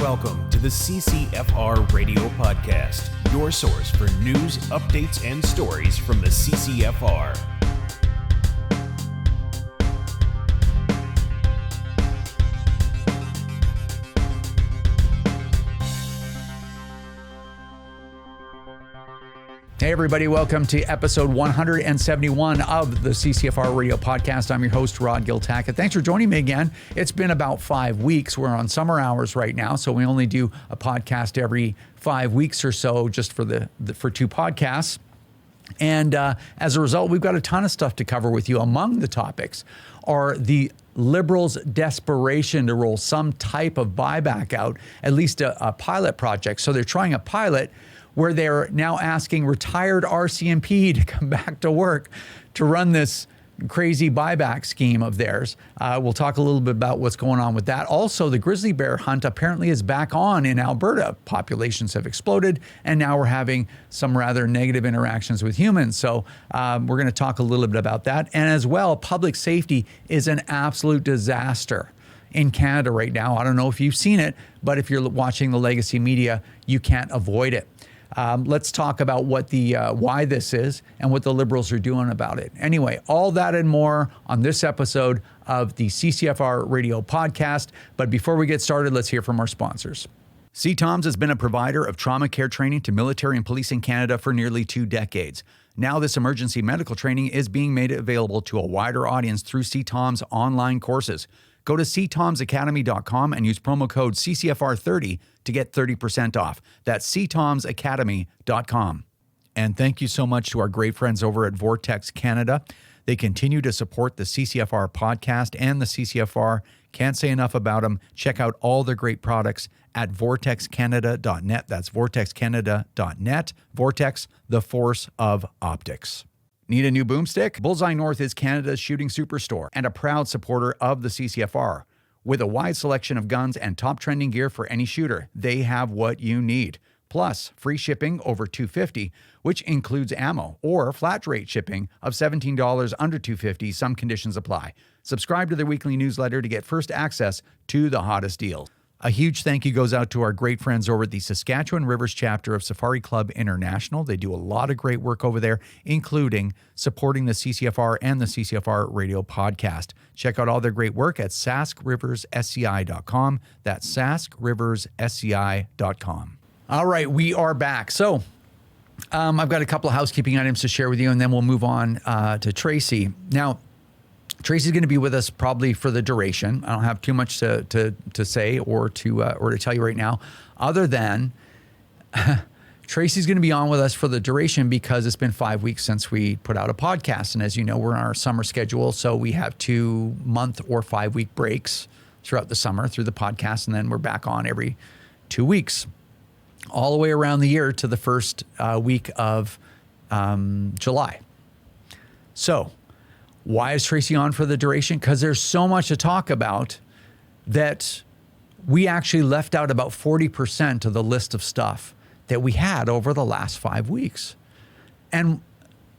Welcome to the CCFR Radio Podcast, your source for news, updates, and stories from the CCFR. Hey everybody, welcome to episode 171 of the CCFR Radio Podcast. I'm your host, Giltaca. Thanks for joining me again. It's been about 5 weeks. We're on summer hours right now, so we only do a podcast every 5 weeks or so, just for for two podcasts. And as a result, we've got a ton of stuff to cover with you. Among the topics are the Liberals' desperation to roll some type of buyback out, at least a pilot project. So they're trying a pilot where they're now asking retired RCMP to come back to work to run this crazy buyback scheme of theirs. We'll talk a little bit about what's going on with that. Also, the grizzly bear hunt apparently is back on in Alberta. Populations have exploded, and now we're having some rather negative interactions with humans. So we're going to talk a little bit about that. And as well, public safety is an absolute disaster in Canada right now. I don't know if you've seen it, but if you're watching the legacy media, you can't avoid it. Let's talk about what why this is and what the Liberals are doing about it. Anyway, all that and more on this episode of the CCFR Radio Podcast. But before we get started, let's hear from our sponsors. CTOMS has been a provider of trauma care training to military and police in Canada for nearly 2 decades. Now this emergency medical training is being made available to a wider audience through CTOMS online courses. Go to ctomsacademy.com and use promo code CCFR30 to get 30% off. That's ctomsacademy.com. And thank you so much to our great friends over at Vortex Canada. They continue to support the CCFR podcast and the CCFR. Can't say enough about them. Check out all their great products at vortexcanada.net. That's vortexcanada.net. Vortex, the force of optics. Need a new boomstick? Bullseye North is Canada's shooting superstore and a proud supporter of the CCFR. With a wide selection of guns and top trending gear for any shooter, they have what you need. Plus, free shipping over $250, which includes ammo, or flat rate shipping of $17 under $250. Some conditions apply. Subscribe to their weekly newsletter to get first access to the hottest deals. A huge thank you goes out to our great friends over at the Saskatchewan Rivers chapter of Safari Club International. They do a lot of great work over there, including supporting the CCFR and the CCFR Radio Podcast. Check out all their great work at saskriverssci.com. That's saskriverssci.com. All right, we are back. So I've got a couple of housekeeping items to share with you, and then we'll move on to Tracy. Now, Tracy's going to be with us probably for the duration. I don't have too much to say or to tell you right now, other than Tracy's going to be on with us for the duration because it's been 5 weeks since we put out a podcast. And as you know, we're on our summer schedule, so we have 2-month or 5-week breaks throughout the summer through the podcast, and then we're back on every 2 weeks, all the way around the year to the first week of July. So why is Tracy on for the duration? Because there's so much to talk about that we actually left out about 40% of the list of stuff that we had over the last 5 weeks. And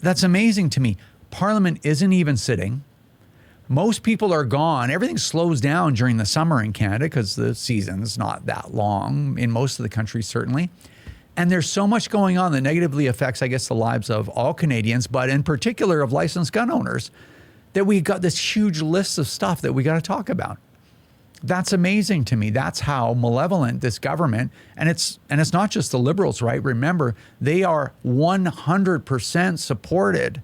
that's amazing to me. Parliament isn't even sitting. Most people are gone. Everything slows down during the summer in Canada because the season's not that long in most of the country, certainly. And there's so much going on that negatively affects, I guess, the lives of all Canadians, but in particular of licensed gun owners, that we got this huge list of stuff that we got to talk about. That's amazing to me. That's how malevolent this government, and it's not just the Liberals, right? Remember, they are 100% supported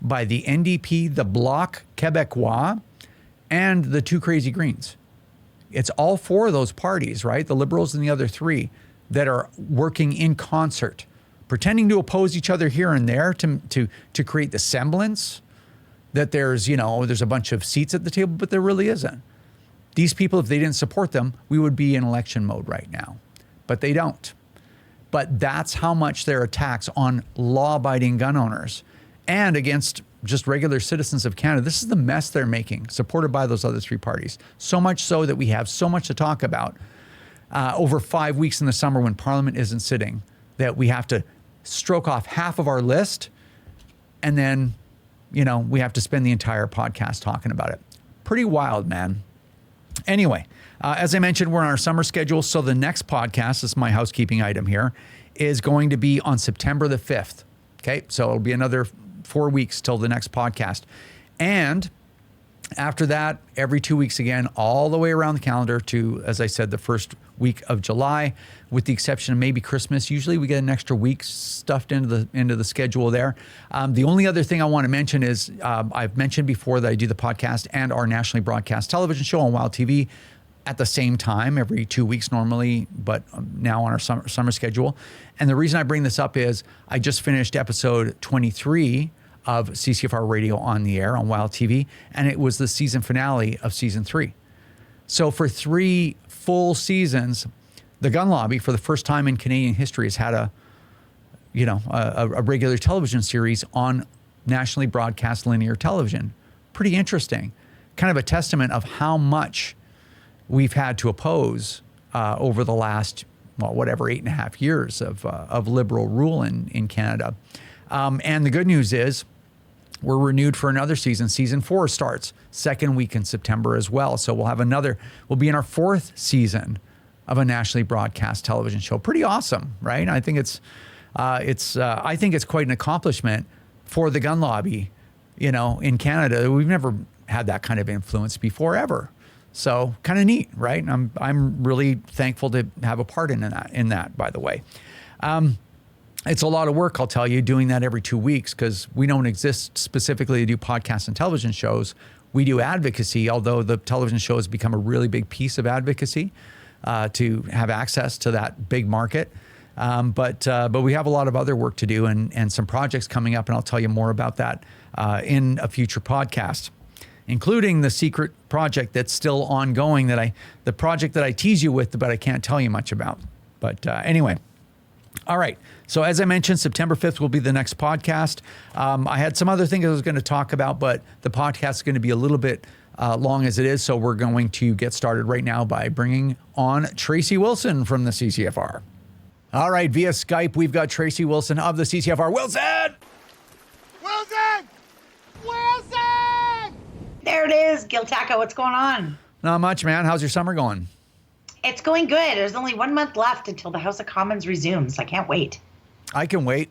by the NDP, the Bloc Québécois, and the two crazy Greens. It's all four of those parties, right? The Liberals and the other three that are working in concert, pretending to oppose each other here and there to create the semblance that there's a bunch of seats at the table, but there really isn't. These people, if they didn't support them, we would be in election mode right now, but they don't. But that's how much their attacks on law-abiding gun owners and against just regular citizens of Canada. This is the mess they're making, supported by those other three parties. So much so that we have so much to talk about over 5 weeks in the summer when Parliament isn't sitting, that we have to stroke off half of our list, and then we have to spend the entire podcast talking about it. Pretty wild, man. Anyway, as I mentioned, we're on our summer schedule. So the next podcast, this is my housekeeping item here, is going to be on September the 5th. Okay, so it'll be another 4 weeks till the next podcast. And after that, every 2 weeks again, all the way around the calendar to, as I said, the first week of July, with the exception of maybe Christmas. Usually we get an extra week stuffed into the schedule there. The only other thing I want to mention is I've mentioned before that I do the podcast and our nationally broadcast television show on Wild TV at the same time, every 2 weeks normally, but now on our summer schedule. And the reason I bring this up is I just finished episode 23 of CCFR Radio on the air on Wild TV, and it was the season finale of season 3. So for 3 full seasons, the gun lobby, for the first time in Canadian history, has had a regular television series on nationally broadcast linear television. Pretty interesting. Kind of a testament of how much we've had to oppose over the last, 8.5 years of liberal rule in Canada. And the good news is we're renewed for another season. Season 4 starts second week in September as well. So we'll be in our 4th season of a nationally broadcast television show. Pretty awesome, right? I think it's quite an accomplishment for the gun lobby, in Canada. We've never had that kind of influence before ever. So kind of neat, right? I'm really thankful to have a part in that, by the way. It's a lot of work, I'll tell you, doing that every 2 weeks, because we don't exist specifically to do podcasts and television shows. We do advocacy, although the television show has become a really big piece of advocacy to have access to that big market. But we have a lot of other work to do and some projects coming up, and I'll tell you more about that in a future podcast, including the secret project that's still ongoing, the project that I tease you with, but I can't tell you much about. But anyway. All right. So as I mentioned, September 5th will be the next podcast. I had some other things I was going to talk about, but the podcast is going to be a little bit long as it is. So we're going to get started right now by bringing on Tracy Wilson from the CCFR. All right. Via Skype, we've got Tracy Wilson of the CCFR. Wilson! Wilson! Wilson! There it is. Giltaca, what's going on? Not much, man. How's your summer going? It's going good. There's only 1 month left until the House of Commons resumes. I can't wait. I can wait.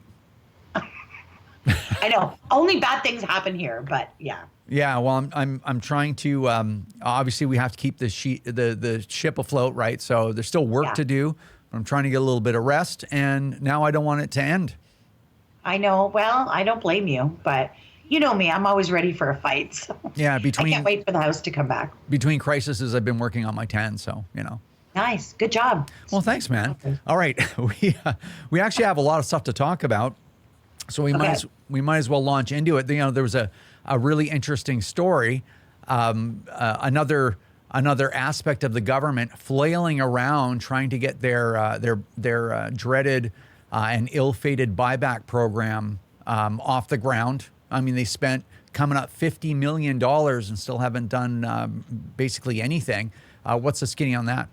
I know. Only bad things happen here, but yeah. Yeah, well, I'm trying to. Obviously, we have to keep the ship afloat, right? So there's still work to do. I'm trying to get a little bit of rest, and now I don't want it to end. I know. Well, I don't blame you, but you know me. I'm always ready for a fight. So yeah, I can't wait for the House to come back. Between crises, I've been working on my 10, so Nice. Good job. Well, thanks, man. Okay. All right. We actually have a lot of stuff to talk about, so we might as well launch into it. There was a really interesting story, another aspect of the government flailing around trying to get their dreaded and ill-fated buyback program off the ground. I mean, they spent coming up $50 million and still haven't done basically anything. What's the skinny on that?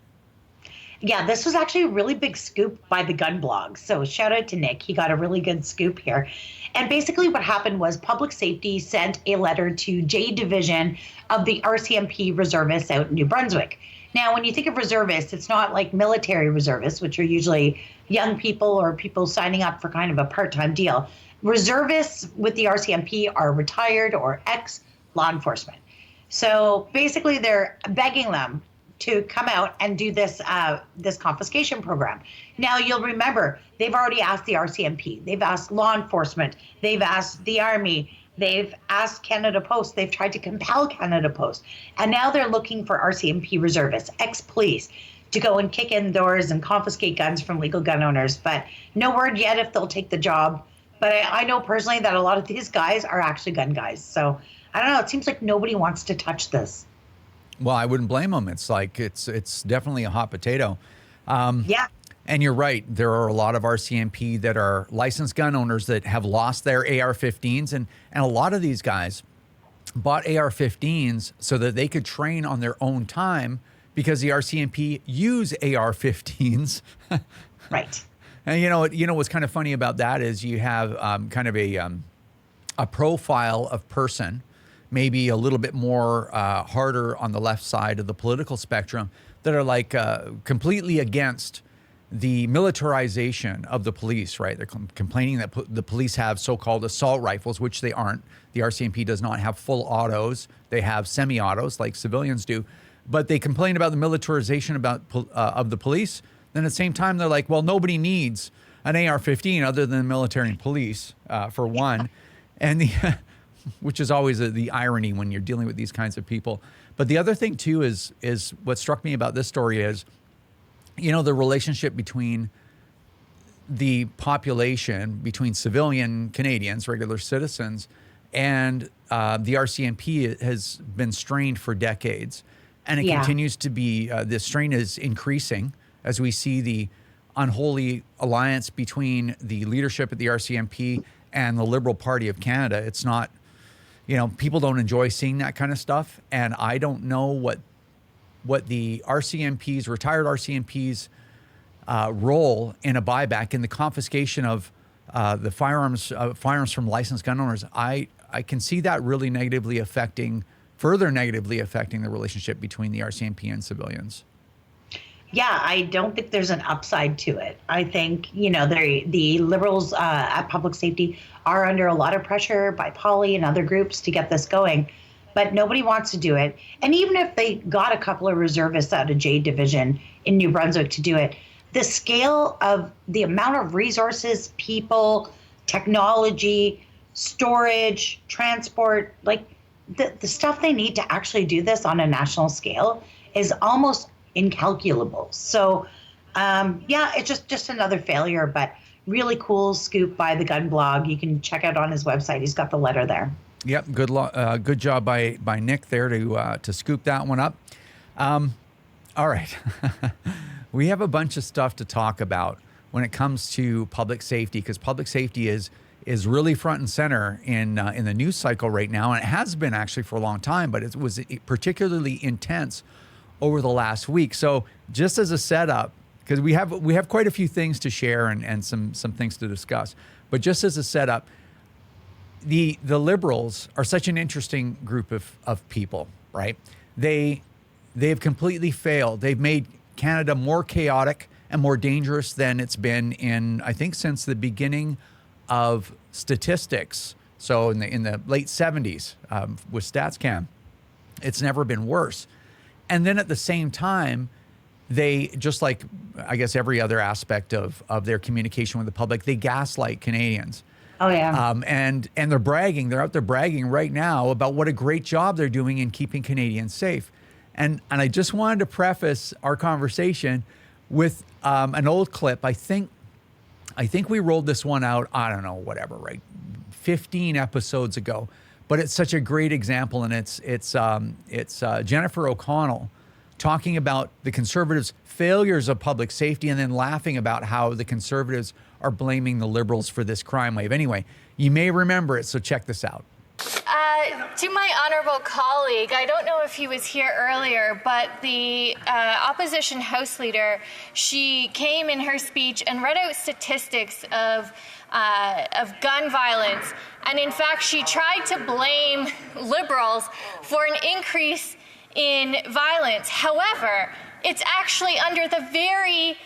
Yeah, this was actually a really big scoop by the gun blog. So shout out to Nick. He got a really good scoop here. And basically what happened was Public Safety sent a letter to J Division of the RCMP reservists out in New Brunswick. Now, when you think of reservists, it's not like military reservists, which are usually young people or people signing up for kind of a part-time deal. Reservists with the RCMP are retired or ex-law enforcement. So basically they're begging them to come out and do this confiscation program. Now, you'll remember, they've already asked the RCMP, they've asked law enforcement, they've asked the Army, they've asked Canada Post, they've tried to compel Canada Post, and now they're looking for RCMP reservists, ex-police, to go and kick in doors and confiscate guns from legal gun owners. But no word yet if they'll take the job. But I know personally that a lot of these guys are actually gun guys. So I don't know, it seems like nobody wants to touch this. Well, I wouldn't blame them. It's like it's definitely a hot potato. Yeah. And you're right. There are a lot of RCMP that are licensed gun owners that have lost their AR-15s. And a lot of these guys bought AR-15s so that they could train on their own time because the RCMP use AR-15s. Right. And you know what's kind of funny about that is you have kind of a profile of person. maybe a little bit more harder on the left side of the political spectrum that are like completely against the militarization of the police, right? They're complaining that the police have so-called assault rifles, which they aren't. The RCMP does not have full autos. They have semi-autos like civilians do. But they complain about the militarization of the police. Then at the same time, they're like, well, nobody needs an AR-15 other than military and police, for one. And which is always the irony when you're dealing with these kinds of people. But the other thing, too, is what struck me about this story is, you know, the relationship between the population, between civilian Canadians, regular citizens, and the RCMP has been strained for decades. And it continues to be, the strain is increasing as we see the unholy alliance between the leadership at the RCMP and the Liberal Party of Canada. It's not, you know, people don't enjoy seeing that kind of stuff. And I don't know what the RCMP's, retired RCMP's role in a buyback, in the confiscation of the firearms from licensed gun owners. I can see that really further negatively affecting the relationship between the RCMP and civilians. Yeah, I don't think there's an upside to it. I think, you know, the Liberals at Public Safety are under a lot of pressure by Polly and other groups to get this going, but nobody wants to do it. And even if they got a couple of reservists out of J Division in New Brunswick to do it, the scale of the amount of resources, people, technology, storage, transport, like the stuff they need to actually do this on a national scale is almost incalculable. So, it's just another failure, but really cool scoop by the Gun Blog. You can check out on his website. He's got the letter there. Yep, good job by Nick there to scoop that one up. All right, we have a bunch of stuff to talk about when it comes to public safety, because public safety is really front and center in the news cycle right now, and it has been actually for a long time, but it was particularly intense over the last week. So just as a setup, because we have quite a few things to share and some things to discuss, but just as a setup, the Liberals are such an interesting group of people, right? They've completely failed. They've made Canada more chaotic and more dangerous than it's been in, I think, since the beginning of statistics. So in the late 70s with StatsCan, it's never been worse. And then at the same time, they, just like, I guess, every other aspect of their communication with the public, they gaslight Canadians. Oh, yeah. And they're bragging. They're out there bragging right now about what a great job they're doing in keeping Canadians safe. And I just wanted to preface our conversation with an old clip. I think we rolled this one out, I don't know, whatever, right, 15 episodes ago. But it's such a great example, and it's Jennifer O'Connell talking about the Conservatives' failures of public safety and then laughing about how the Conservatives are blaming the Liberals for this crime wave. Anyway, you may remember it, so check this out. To my honorable colleague, I don't know if he was here earlier, but the opposition House Leader, she came in her speech and read out statistics of gun violence. And in fact, she tried to blame Liberals for an increase in violence. However, it's actually under the very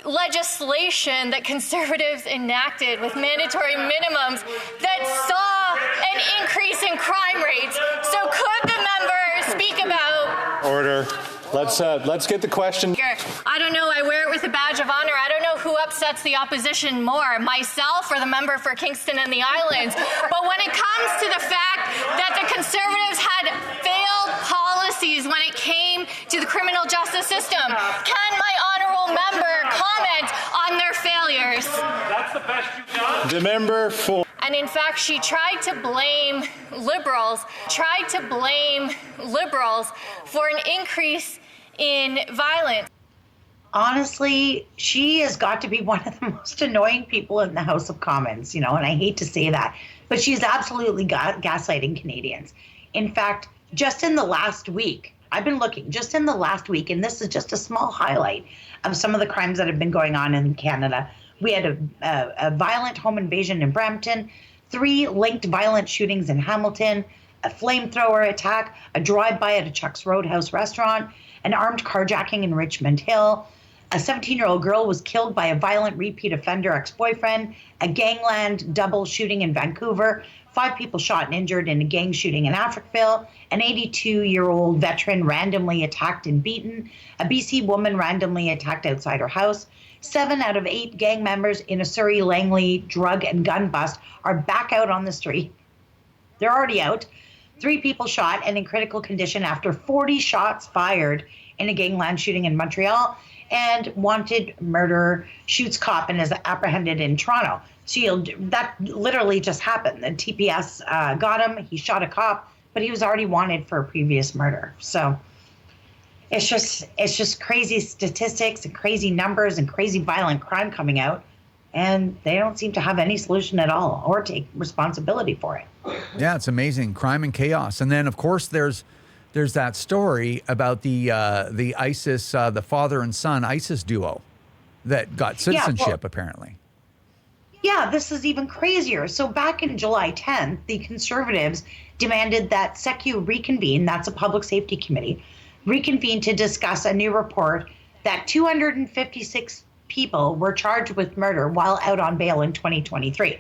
legislation that Conservatives enacted with mandatory minimums that saw an increase in crime rates. So could the member speak about... Order. Let's get the question. I don't know. I wear it with a badge of honor. I don't know who upsets the opposition more, myself or the member for Kingston and the Islands. But when it comes to the fact that the Conservatives had failed policies when it came to the criminal justice system, can my honourable member comment on their failures? That's the best you've done. The member for... And in fact, she tried to blame Liberals for an increase in violence. Honestly, she has got to be one of the most annoying people in the House of Commons, and I hate to say that, but she's absolutely gaslighting Canadians. In fact, just in the last week, I've been looking, just in the last week, and this is just a small highlight of some of the crimes that have been going on in Canada. We had a violent home invasion in Brampton, 3 linked violent shootings in Hamilton, a flamethrower attack, a drive-by at a Chuck's Roadhouse restaurant, an armed carjacking in Richmond Hill. A 17-year-old girl was killed by a violent repeat offender ex-boyfriend, a gangland double shooting in Vancouver, 5 people shot and injured in a gang shooting in Africville, an 82-year-old veteran randomly attacked and beaten, a BC woman randomly attacked outside her house. 7 out of 8 gang members in a Surrey Langley drug and gun bust are back out on the street. They're already out. 3 people shot and in critical condition after 40 shots fired in a gangland shooting in Montreal. And wanted murderer shoots cop and is apprehended in Toronto. So that literally just happened. The TPS got him. He shot a cop, but he was already wanted for a previous murder. So it's just crazy statistics and crazy numbers and crazy violent crime coming out. And they don't seem to have any solution at all or take responsibility for it. Yeah, it's amazing. Crime and chaos. And then, of course, there's that story about the ISIS, the father and son ISIS duo that got citizenship, apparently. Yeah, this is even crazier. So back in July 10th, the Conservatives demanded that SECU reconvene, that's a public safety committee, reconvene to discuss a new report that 256 people were charged with murder while out on bail in 2023.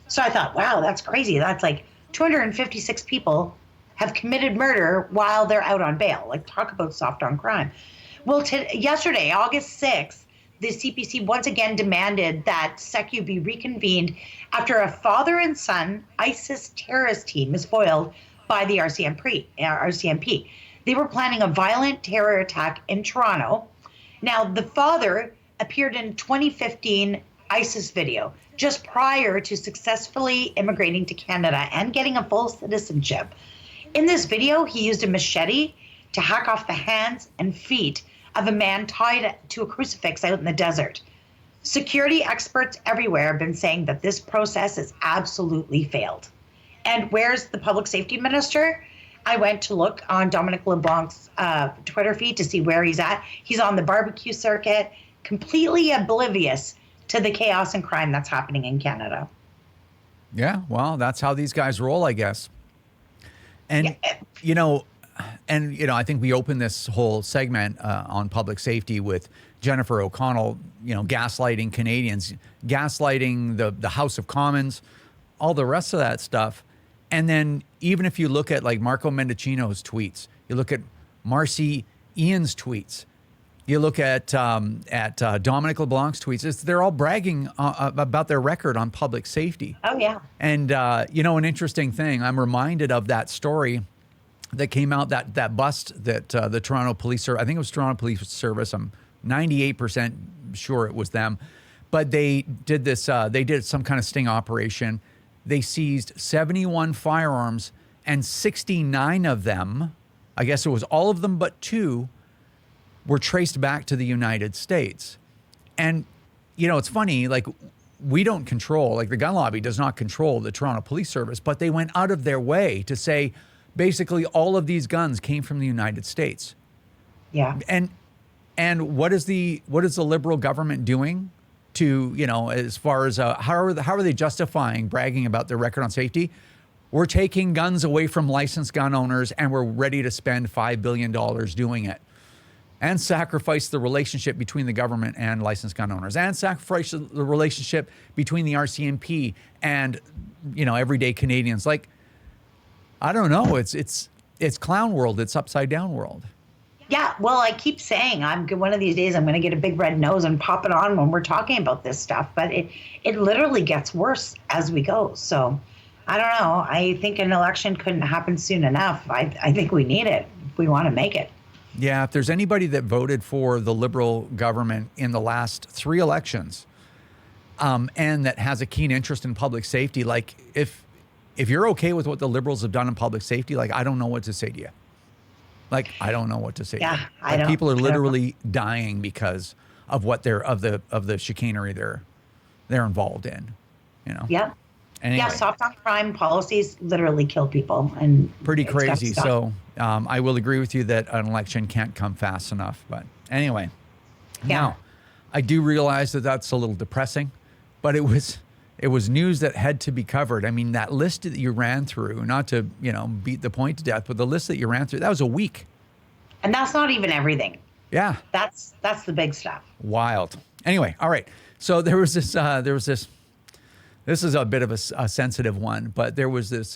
So I thought, wow, that's crazy. That's like 256 people have committed murder while they're out on bail. Like, talk about soft on crime. Well, yesterday, August 6th, the CPC once again demanded that SECU be reconvened after a father and son ISIS terrorist team is foiled by the RCMP. They were planning a violent terror attack in Toronto. Now, the father appeared in 2015 ISIS video just prior to successfully immigrating to Canada and getting a full citizenship. In this video, he used a machete to hack off the hands and feet of a man tied to a crucifix out in the desert. Security experts everywhere have been saying that this process has absolutely failed. And where's the public safety minister? I went to look on Dominic LeBlanc's Twitter feed to see where he's at. He's on the barbecue circuit, completely oblivious to the chaos and crime that's happening in Canada. Yeah, well, that's how these guys roll, I guess. And, I think we opened this whole segment on public safety with Jennifer O'Connell, gaslighting Canadians, gaslighting the House of Commons, all the rest of that stuff. And then even if you look at like Marco Mendicino's tweets, you look at Marcy Ian's tweets, you look at Dominic LeBlanc's tweets, they're all bragging about their record on public safety. Oh, yeah. And, an interesting thing, I'm reminded of that story that came out, that bust that the Toronto Police Service, I think it was Toronto Police Service, I'm 98% sure it was them, but they did this, they did some kind of sting operation. They seized 71 firearms and 69 of them, I guess it was all of them but 2, were traced back to the United States. And, it's funny, like, we don't control, like the gun lobby does not control the Toronto Police Service, but they went out of their way to say, basically all of these guns came from the United States. Yeah. And what is the Liberal government doing to, as far as how are they justifying bragging about their record on safety? We're taking guns away from licensed gun owners and we're ready to spend $5 billion doing it. And sacrifice the relationship between the government and licensed gun owners, and sacrifice the relationship between the RCMP and, everyday Canadians. Like, I don't know. It's clown world. It's upside down world. Yeah. Well, I keep saying one of these days I'm going to get a big red nose and pop it on when we're talking about this stuff. But it literally gets worse as we go. So I don't know. I think an election couldn't happen soon enough. I think we need it if we want to make it. Yeah, if there's anybody that voted for the Liberal government in the last 3 elections, and that has a keen interest in public safety, like if you're okay with what the Liberals have done in public safety, like I don't know what to say to you. Like I don't know what to say. Yeah, to you. Like, people are literally dying because of what of the chicanery they're involved in. Yeah. Anyway. Yeah, soft on crime policies literally kill people, and pretty crazy. So I will agree with you that an election can't come fast enough. But anyway, Now I do realize that that's a little depressing, but it was It was news that had to be covered. I mean, that list that you ran through, not to, beat the point to death, but the list that you ran through, that was a week. And that's not even everything. Yeah. That's the big stuff. Wild. Anyway, all right. So there was this this is a bit of a sensitive one, but there was this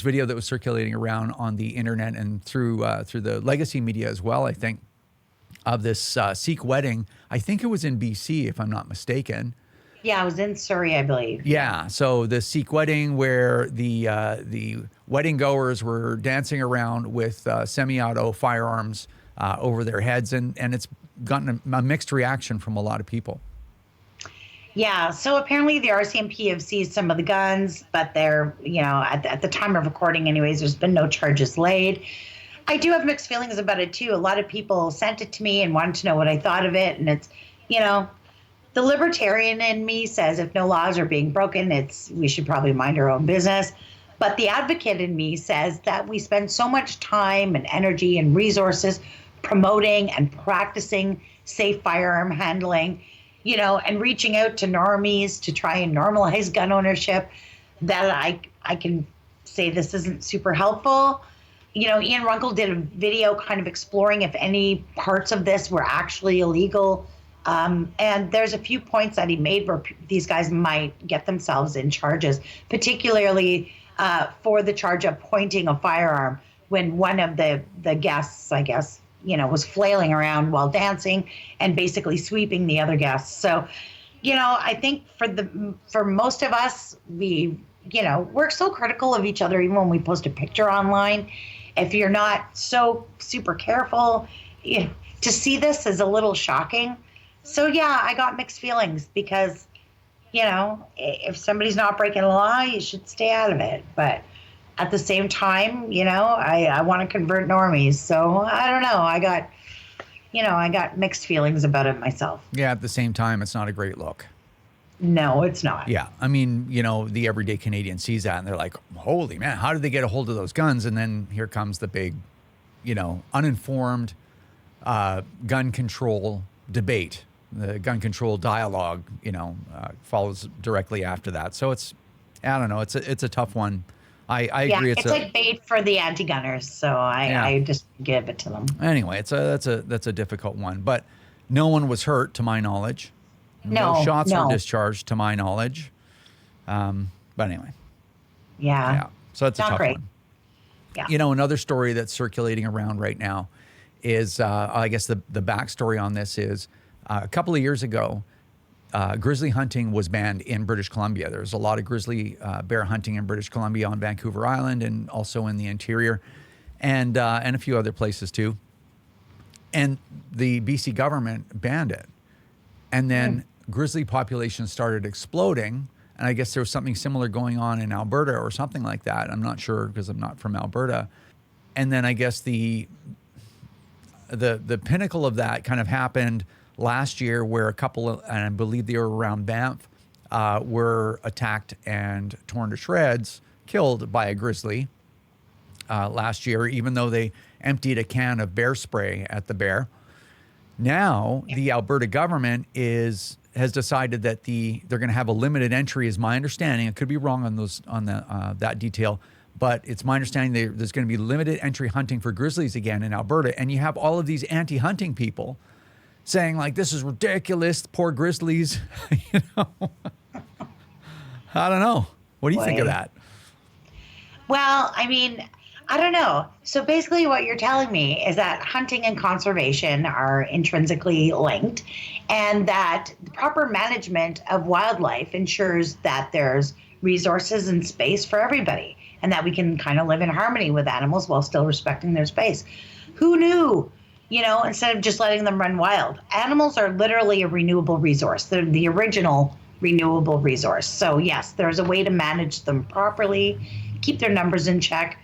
video that was circulating around on the internet and through the legacy media as well, I think, of this Sikh wedding. I think it was in BC, if I'm not mistaken. Yeah, I was in Surrey, I believe. Yeah, so the Sikh wedding where the wedding goers were dancing around with semi-auto firearms over their heads, and it's gotten a mixed reaction from a lot of people. Yeah, so apparently the RCMP have seized some of the guns, but they're, at the time of recording anyways, there's been no charges laid. I do have mixed feelings about it too. A lot of people sent it to me and wanted to know what I thought of it, and it's, the libertarian in me says if no laws are being broken, we should probably mind our own business. But the advocate in me says that we spend so much time and energy and resources promoting and practicing safe firearm handling, and reaching out to normies to try and normalize gun ownership, that I can say this isn't super helpful. Ian Runkle did a video kind of exploring if any parts of this were actually illegal. And there's a few points that he made where these guys might get themselves in charges, particularly for the charge of pointing a firearm when one of the guests, I guess, was flailing around while dancing and basically sweeping the other guests. So, I think for most of us, we're so critical of each other, even when we post a picture online. If you're not so super careful, to see this is a little shocking. So, yeah, I got mixed feelings because, if somebody's not breaking the law, you should stay out of it. But at the same time, I want to convert normies. So, I don't know. I got mixed feelings about it myself. Yeah, at the same time, it's not a great look. No, it's not. Yeah. I mean, the everyday Canadian sees that and they're like, holy man, how did they get a hold of those guns? And then here comes the big, uninformed gun control debate. The gun control dialogue, follows directly after that. So I don't know. It's a tough one. I agree. It's like bait for the anti-gunners. So I just give it to them. Anyway, that's a difficult one, but no one was hurt to my knowledge. No shots were discharged to my knowledge. But anyway. Yeah. So that's a tough one. Yeah. Another story that's circulating around right now is, I guess the backstory on this is, a couple of years ago, grizzly hunting was banned in British Columbia. There's a lot of grizzly bear hunting in British Columbia on Vancouver Island and also in the interior and a few other places too. And the BC government banned it. And then grizzly populations started exploding. And I guess there was something similar going on in Alberta or something like that. I'm not sure because I'm not from Alberta. And then I guess the pinnacle of that kind of happened last year where a couple, and I believe they were around Banff, were attacked and torn to shreds, killed by a grizzly last year, even though they emptied a can of bear spray at the bear. Now, the Alberta government has decided that they're going to have a limited entry, is my understanding. I could be wrong on that detail, but it's my understanding there's going to be limited entry hunting for grizzlies again in Alberta. And you have all of these anti-hunting people saying like, this is ridiculous, poor grizzlies. I don't know. What do you think of that? Well, I mean, I don't know. So basically what you're telling me is that hunting and conservation are intrinsically linked, and that the proper management of wildlife ensures that there's resources and space for everybody, and that we can kind of live in harmony with animals while still respecting their space. Who knew? Instead of just letting them run wild. Animals are literally a renewable resource. They're the original renewable resource. So yes, there's a way to manage them properly, keep their numbers in check.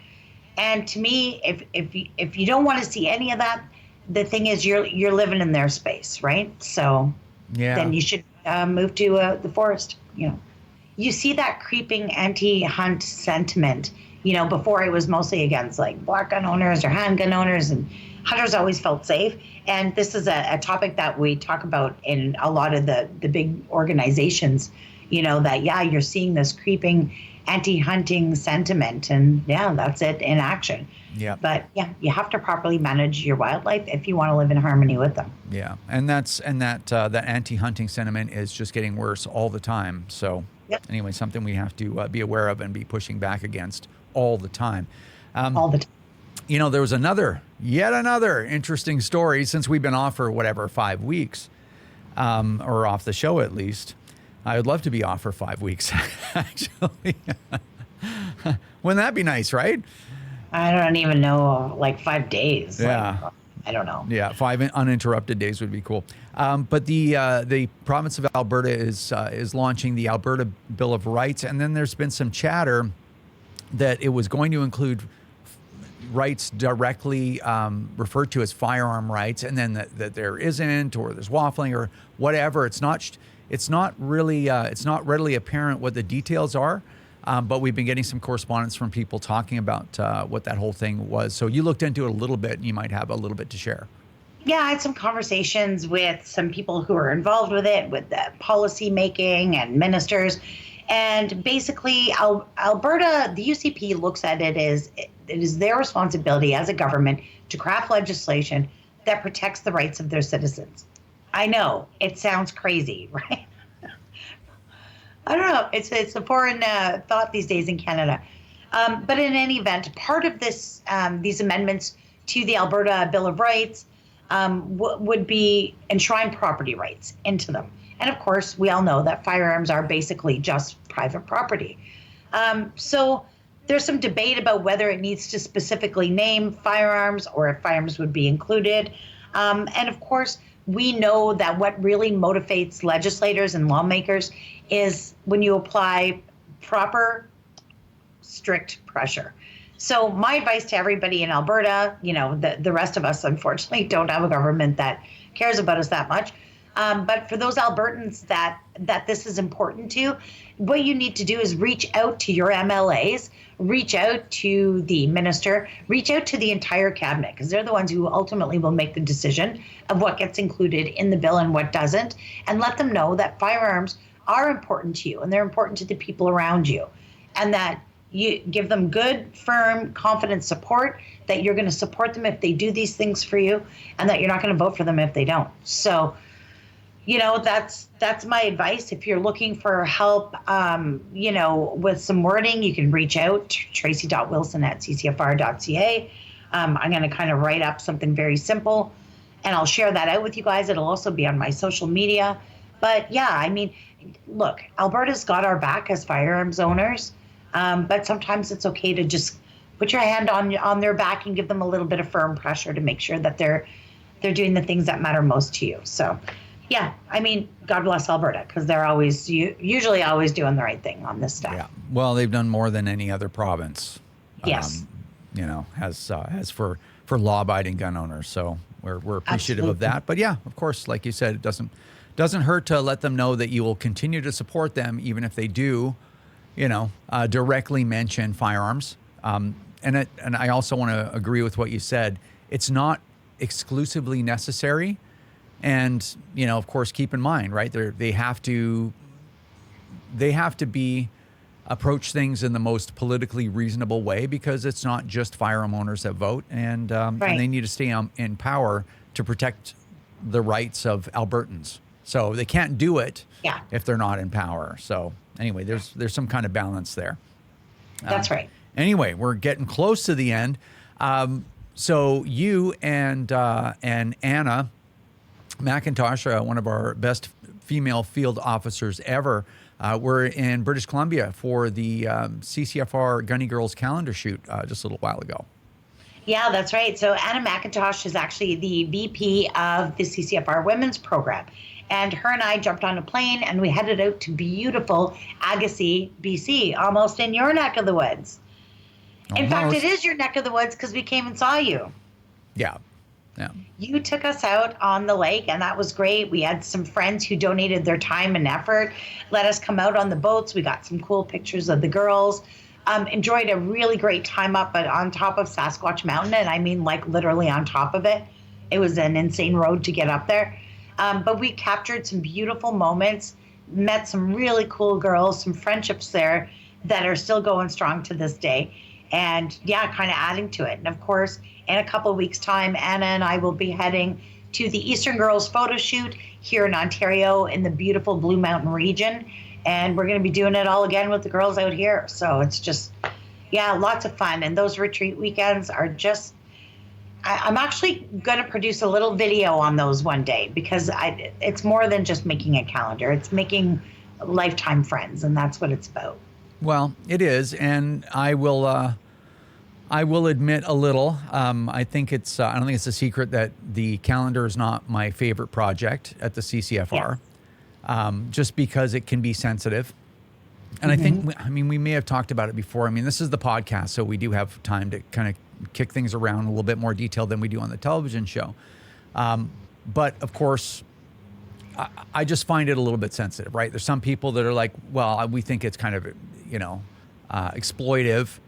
And to me, if you don't want to see any of that, the thing is you're living in their space, right? So then you should move to the forest. You see that creeping anti-hunt sentiment. Before it was mostly against like black gun owners or handgun owners, and hunters always felt safe. And this is a topic that we talk about in a lot of the big organizations, that, you're seeing this creeping anti-hunting sentiment, and that's it in action. Yeah. But you have to properly manage your wildlife if you want to live in harmony with them. Yeah, and that anti-hunting sentiment is just getting worse all the time. So anyway, something we have to be aware of and be pushing back against all the time. All the time. There was yet another interesting story since we've been off for 5 weeks, or off the show at least. I would love to be off for 5 weeks, actually. Wouldn't that be nice, right? I don't even know, like 5 days. Yeah. I don't know. Yeah, 5 uninterrupted days would be cool. But the province of Alberta is launching the Alberta Bill of Rights, and then there's been some chatter that it was going to include rights directly referred to as firearm rights, and then that there isn't, or there's waffling or whatever. It's not readily apparent what the details are. But we've been getting some correspondence from people talking about what that whole thing was. So you looked into it a little bit, and you might have a little bit to share. Yeah, I had some conversations with some people who are involved with it, with the policy making and ministers. And basically, Alberta, the UCP looks at it as it is their responsibility as a government to craft legislation that protects the rights of their citizens. I know, it sounds crazy, right? I don't know. It's a foreign thought these days in Canada. But in any event, part of this, these amendments to the Alberta Bill of Rights would be enshrine property rights into them. And of course, we all know that firearms are basically just private property. So there's some debate about whether it needs to specifically name firearms or if firearms would be included. And of course, we know that what really motivates legislators and lawmakers is when you apply proper, strict pressure. So my advice to everybody in Alberta, the rest of us, unfortunately, don't have a government that cares about us that much. But for those Albertans that this is important to, what you need to do is reach out to your MLAs, reach out to the minister, reach out to the entire cabinet, because they're the ones who ultimately will make the decision of what gets included in the bill and what doesn't, and let them know that firearms are important to you and they're important to the people around you, and that you give them good, firm, confident support, that you're going to support them if they do these things for you, and that you're not going to vote for them if they don't. So, that's my advice. If you're looking for help, with some wording, you can reach out to tracy.wilson@ccfr.ca. I'm going to kind of write up something very simple, and I'll share that out with you guys. It'll also be on my social media. But look, Alberta's got our back as firearms owners, but sometimes it's okay to just put your hand on their back and give them a little bit of firm pressure to make sure that they're doing the things that matter most to you. So, God bless Alberta, because they're usually always doing the right thing on this stuff. Yeah, well, they've done more than any other province. Yes, has for law-abiding gun owners. So we're appreciative Absolutely. of that. But of course, like you said, it doesn't hurt to let them know that you will continue to support them, even if they do, directly mention firearms. And I also want to agree with what you said. It's not exclusively necessary. And, of course, keep in mind, right, they have to be approach things in the most politically reasonable way, because it's not just firearm owners that vote, and they need to stay in power to protect the rights of Albertans. So they can't do it if they're not in power. So anyway, there's some kind of balance there. That's right. Anyway, we're getting close to the end. So you and Anna McIntosh, one of our best female field officers ever, were in British Columbia for the CCFR Gunnie Girls calendar shoot just a little while ago. Yeah, that's right. So Anna McIntosh is actually the VP of the CCFR Women's Program. And her and I jumped on a plane and we headed out to beautiful Agassiz, BC, almost in your neck of the woods. In fact, it is your neck of the woods because we came and saw you. Yeah. Yeah. You took us out on the lake, and that was great. We had some friends who donated their time and effort, let us come out on the boats. We got some cool pictures of the girls. Enjoyed a really great time up on top of Sasquatch Mountain, and I mean like literally on top of it. It was an insane road to get up there. But we captured some beautiful moments met some really cool girls, some friendships there that are still going strong to this day. And yeah, kind of adding to it. And of course, in a couple of weeks' time, Anna and I will be heading to the Eastern Girls photo shoot here in Ontario in the beautiful Blue Mountain region. And we're going to be doing it all again with the girls out here. So it's just, yeah, lots of fun. And those retreat weekends are just, I'm actually going to produce a little video on those one day, because it's more than just making a calendar. It's making lifetime friends, and that's what it's about. Well, it is, and I will admit a little. I think it's. I don't think it's a secret that the calendar is not my favorite project at the CCFR, just because it can be sensitive. And I think, we may have talked about it before. I mean, this is the podcast, so we do have time to kind of kick things around in a little bit more detail than we do on the television show. But of course, I just find it a little bit sensitive, right? There's some people that are like, well, we think it's kind of, exploitive.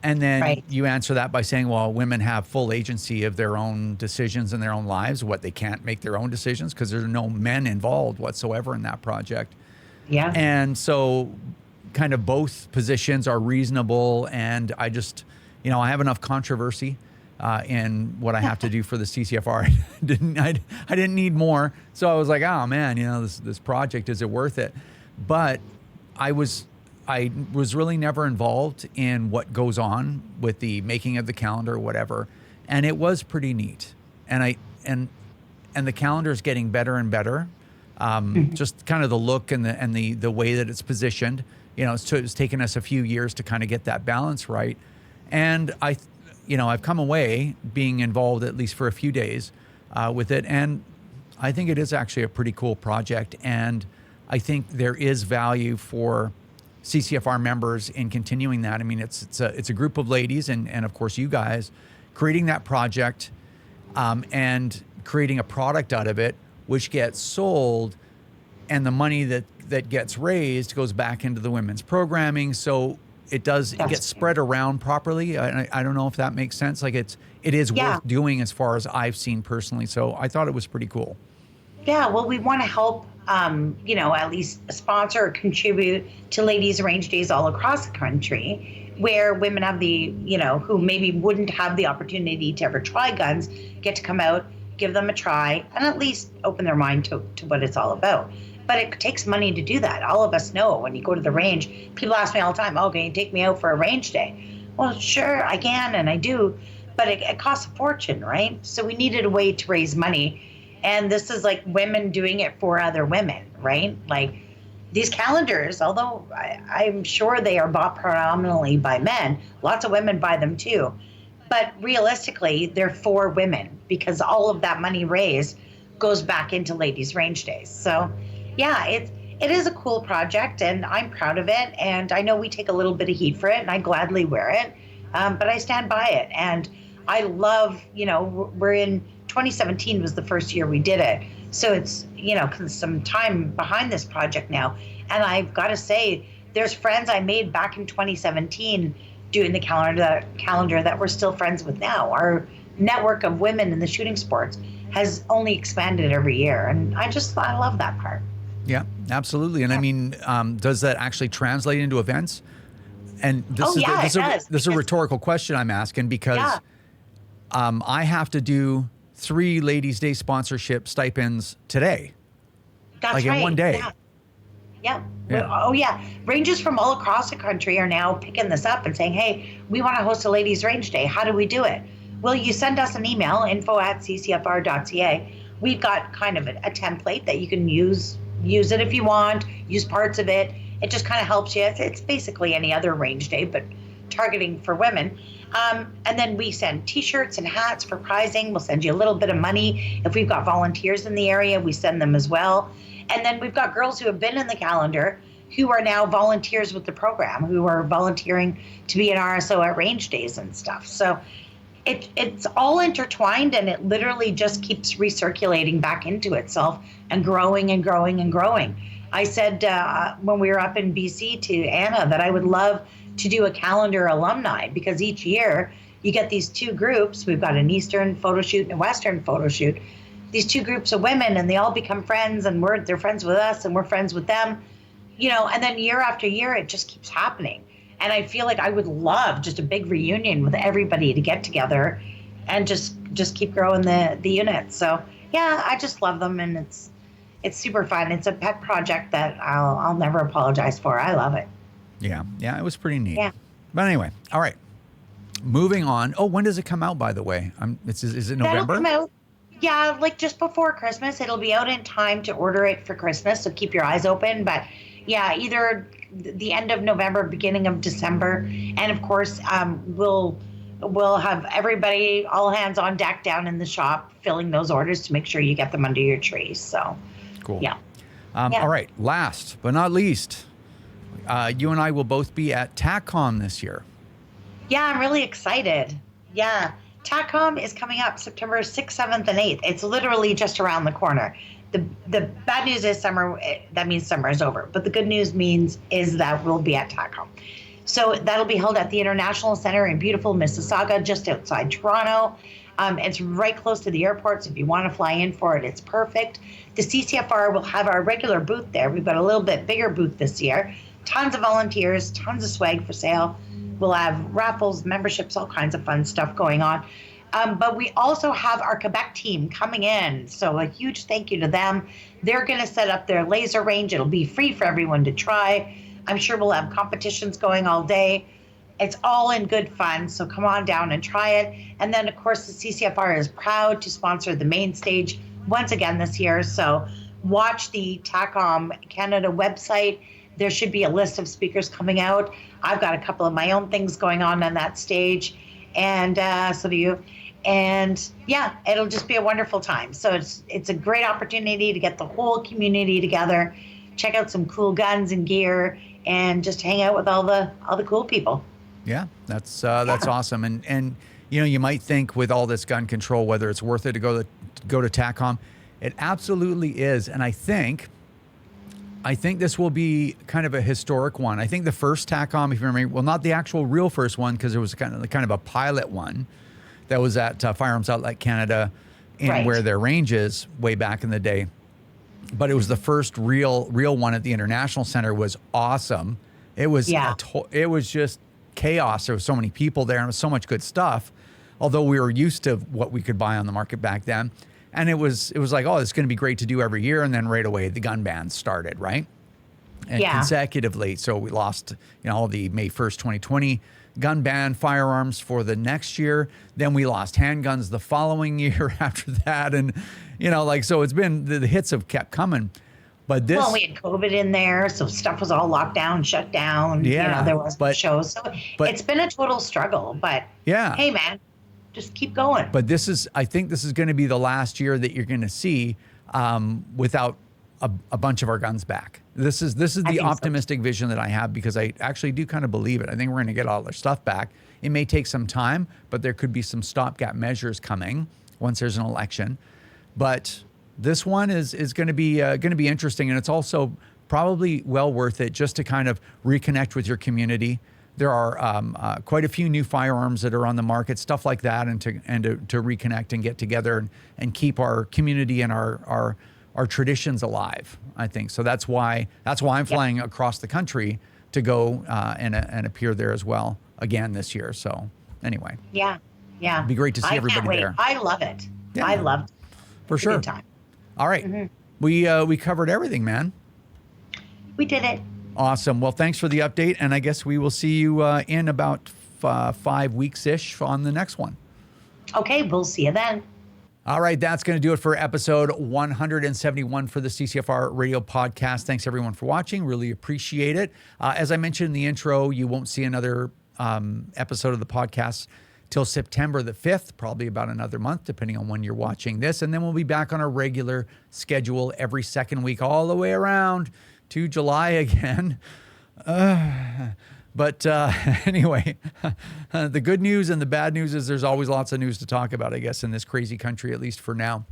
And then you answer that by saying, well, women have full agency of their own decisions in their own lives. What, they can't make their own decisions because there's no men involved whatsoever in that project. Yeah. And so kind of both positions are reasonable. And I just, I have enough controversy in what I have to do for the CCFR. I didn't need more. So I was like, oh man, this project, is it worth it? But I was really never involved in what goes on with the making of the calendar or whatever. And it was pretty neat. And the calendar is getting better and better. Just kind of the look and the way that it's positioned. It's taken us a few years to kind of get that balance right. And I've come away being involved at least for a few days with it. And I think it is actually a pretty cool project. And I think there is value for CCFR members in continuing that. I mean, it's a group of ladies and of course you guys creating that project and creating a product out of it, which gets sold, and the money that gets raised goes back into the women's programming. So it gets spread around properly. I don't know if that makes sense. Like it is worth doing as far as I've seen personally. So I thought it was pretty cool. Yeah, well, we want to help, at least sponsor or contribute to ladies' range days all across the country, where women have who maybe wouldn't have the opportunity to ever try guns, get to come out, give them a try, and at least open their mind to what it's all about. But it takes money to do that. All of us know when you go to the range, people ask me all the time, oh, can you take me out for a range day? Well, sure, I can, and I do, but it costs a fortune, right? So we needed a way to raise money. And this is like women doing it for other women, right? Like these calendars, although I'm sure they are bought predominantly by men, lots of women buy them too. But realistically, they're for women, because all of that money raised goes back into ladies' range days. So yeah, it is a cool project, and I'm proud of it. And I know we take a little bit of heat for it, and I gladly wear it, but I stand by it. And I love, we're in 2017 was the first year we did it. So it's, some time behind this project now. And I've got to say, there's friends I made back in 2017 doing the calendar that we're still friends with now. Our network of women in the shooting sports has only expanded every year. And I love that part. Yeah, absolutely. And I mean, does that actually translate into events? And this is a rhetorical question I'm asking, because I have to do 3 Ladies' Day sponsorship stipends today. That's like right. in one day. Yeah. Oh, yeah. Ranges from all across the country are now picking this up and saying, hey, we want to host a Ladies' Range Day. How do we do it? Well, you send us an email, info@ccfr.ca. We've got kind of a template that you can use it if you want, use parts of it. It just kind of helps you. It's basically any other range day, but targeting for women. And then we send T-shirts and hats for prizing. We'll send you a little bit of money. If we've got volunteers in the area, we send them as well. And then we've got girls who have been in the calendar who are now volunteers with the program, who are volunteering to be an RSO at range days and stuff. So it's all intertwined, and it literally just keeps recirculating back into itself and growing and growing and growing. I said when we were up in BC to Anna that I would love to do a calendar alumni, because each year you get these 2 groups. We've got an Eastern photo shoot and a Western photo shoot. these two groups of women, and they all become friends, and they're friends with us, and we're friends with them, and then year after year, it just keeps happening. And I feel like I would love just a big reunion with everybody to get together and just keep growing the unit. So yeah, I just love them, and it's super fun. It's a pet project that I'll never apologize for. I love it. Yeah, it was pretty neat. Yeah. But anyway, all right. Moving on. Oh, when does it come out, by the way? Is it November? That'll come out, yeah, like just before Christmas. It'll be out in time to order it for Christmas, so keep your eyes open. But yeah, either the end of November, beginning of December. And of course, we'll have everybody, all hands on deck down in the shop, filling those orders to make sure you get them under your tree. So cool. Yeah. All right. Last but not least, you and I will both be at TACCOM this year. Yeah, I'm really excited. Yeah. TACCOM is coming up September 6th, 7th, and 8th. It's literally just around the corner. The bad news is that means summer is over. But the good news is that we'll be at TACCOM. So that'll be held at the International Center in beautiful Mississauga, just outside Toronto. It's right close to the airport, so if you want to fly in for it, it's perfect. The CCFR will have our regular booth there. We've got a little bit bigger booth this year. Tons of volunteers, tons of swag for sale. We'll have raffles, memberships, all kinds of fun stuff going on. But we also have our Quebec team coming in, so a huge thank you to them. They're going to set up their laser range. It'll be free for everyone to try. I'm sure we'll have competitions going all day. It's all in good fun, so come on down and try it. And then, of course, the CCFR is proud to sponsor the main stage once again this year. So watch the TACCOM Canada website. There should be a list of speakers coming out. I've got a couple of my own things going on that stage, and so do you. And yeah, it'll just be a wonderful time. So it's a great opportunity to get the whole community together, check out some cool guns and gear, and just hang out with all the cool people. Yeah, that's awesome. And you might think with all this gun control whether it's worth it to go to TACCOM. It absolutely is, and I think this will be kind of a historic one. I think the first TACCOM, if you remember, well, not the actual real first one, because it was kind of a pilot one that was at Firearms Outlet Canada, Right. where their range is way back in the day. But it was the first real one at the International Center. Was awesome. It was it was just chaos. There was so many people there, and it was so much good stuff. Although we were used to what we could buy on the market back then. And it was like, oh, it's going to be great to do every year. And then right away, the gun bans started, right? And consecutively. So we lost, the May 1st, 2020 gun ban, firearms for the next year. Then we lost handguns the following year after that. And, so it's been, the hits have kept coming. But this. Well, we had COVID in there. So stuff was all locked down, shut down. Yeah. There wasn't shows. So it's been a total struggle. But hey, man. Just keep going. But I think this is going to be the last year that you're going to see without a bunch of our guns back. This is the optimistic vision that I have, because I actually do kind of believe it. I think we're going to get all our stuff back. It may take some time, but there could be some stopgap measures coming once there's an election. But this one is going to be interesting, and it's also probably well worth it just to kind of reconnect with your community. There are quite a few new firearms that are on the market, stuff like that, and to reconnect and get together and keep our community and our traditions alive, I think. So that's why I'm flying across the country to go and appear there as well again this year. So anyway. Yeah. It'd be great to see everybody there. I love it. Yeah. I loved it. For sure. Good time. All right. Mm-hmm. We covered everything, man. We did it. Awesome. Well, thanks for the update, and I guess we will see you in about 5 weeks-ish on the next one. Okay, we'll see you then. All right, that's going to do it for episode 171 for the CCFR Radio Podcast. Thanks, everyone, for watching. Really appreciate it. As I mentioned in the intro, you won't see another episode of the podcast till September the 5th, probably about another month, depending on when you're watching this. And then we'll be back on our regular schedule every second week all the way around to July again. But anyway, the good news and the bad news is there's always lots of news to talk about, I guess, in this crazy country, at least for now.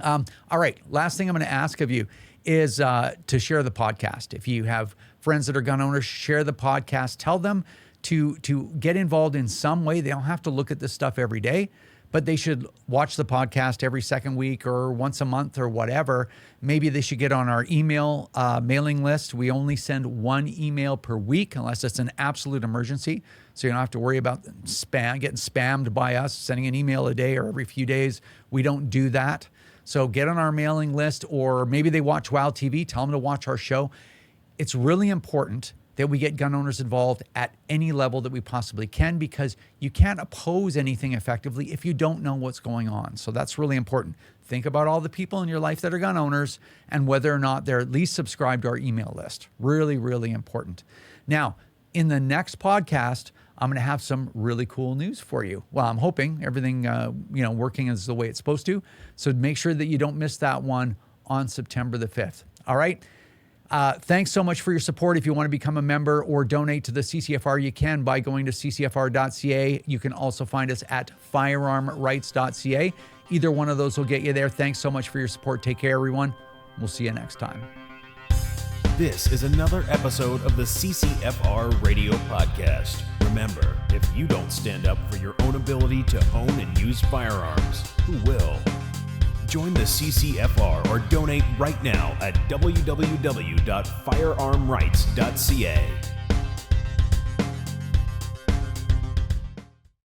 All right, last thing I'm going to ask of you is to share the podcast. If you have friends that are gun owners, share the podcast. Tell them to get involved in some way. They don't have to look at this stuff every day, but they should watch the podcast every second week or once a month or whatever. Maybe they should get on our email mailing list. We only send one email per week unless it's an absolute emergency. So you don't have to worry about getting spammed by us, sending an email a day or every few days. We don't do that. So get on our mailing list, or maybe they watch WOW TV, tell them to watch our show. It's really important that we get gun owners involved at any level that we possibly can, because you can't oppose anything effectively if you don't know what's going on. So that's really important. Think about all the people in your life that are gun owners and whether or not they're at least subscribed to our email list. Really, really important. Now, in the next podcast, I'm going to have some really cool news for you. Well, I'm hoping everything, working is the way it's supposed to. So make sure that you don't miss that one on September the 5th. All right. Thanks so much for your support. If you want to become a member or donate to the CCFR, you can by going to ccfr.ca. You can also find us at firearmrights.ca. Either one of those will get you there. Thanks so much for your support. Take care, everyone. We'll see you next time. This is another episode of the CCFR Radio Podcast. Remember, if you don't stand up for your own ability to own and use firearms, who will? Join the CCFR or donate right now at www.firearmrights.ca.